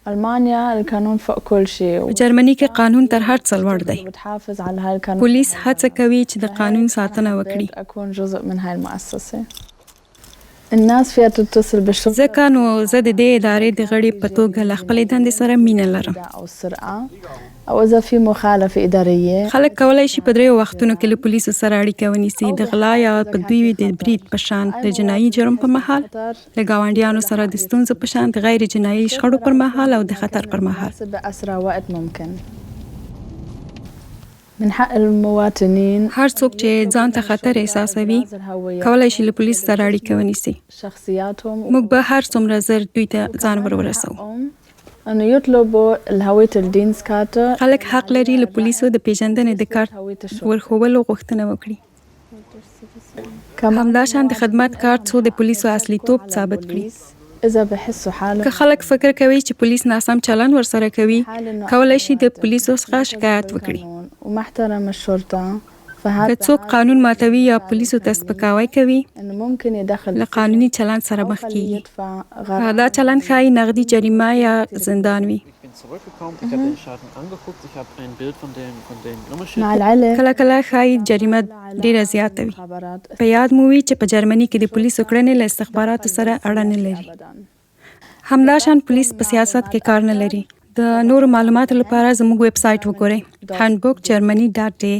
ألمانيا القانون فوق كل شيء. په جرمني کې قانون تر هر څه لوړ دی. بتحافظ على هاي القانون. پولیس هڅه کوي چې د قانون ساتنه وکړي. أكون جزء من هاي المؤسسة. الناس فيها تتصل بالشرطة. ځکه نو زه د دې ادارې د غړي په توګه له خپلې دندې سره مینه لرم. أو السرقة أو إذا في مخالفة إدارية. خلک کولی شي په دریو وختونو کې له پولیسو سره اړیکه ونیسي: د غلا یا په دوی د برید په شان د جنایي جرم په مهال، له ګاونډیانو سره د ستونزو په شان د غیر جنایي شخړو پر مهال او د خطر پر مهال. بأسرع وقت ممكن. من حق المواطنين هر څوک چې ځان ته خطر احساسوي کولی شي له پولیس سره اړیکه ونیسي. شخصياتهم. موږ به هر څومره زر دوی ته ځان ورسوو. أنه يطلبوا الهوية الدينسكارتا. خلک حق لري له پولیسو د پیژندنې د کارت ورښودلو غوښتنه وکړي. همداشان د خدمت کارت څو د پولیسو اصلي توب ثابت کړي. إذا بحسوا حالهم. که خلک فکر کوي چې پولیس ناسم چلند ورسره کوي، کولی شي د پولیسو څخه شکایت وکړي. ومحترم الشرطة. که څوک قانون ماتوي یا پولیسو ته سپکاوی کوي، إنه ممكن يدخل له قانوني چلند سره مخ کیږي. دا چلند ښایي نغدي جریمه یا زندان وي. مع العلم کله کله ښایي جریمه ډیره زیاته وي. په یاد مو وي چې په جرمني کې د پولیسو کړنې له استخباراتو سره اړه نه لري. همداشان پولیس په سیاست کې کار نه لري. د نورو معلوماتو لپاره زموږ ویب سایټ وګورئ: handbookgermany.de.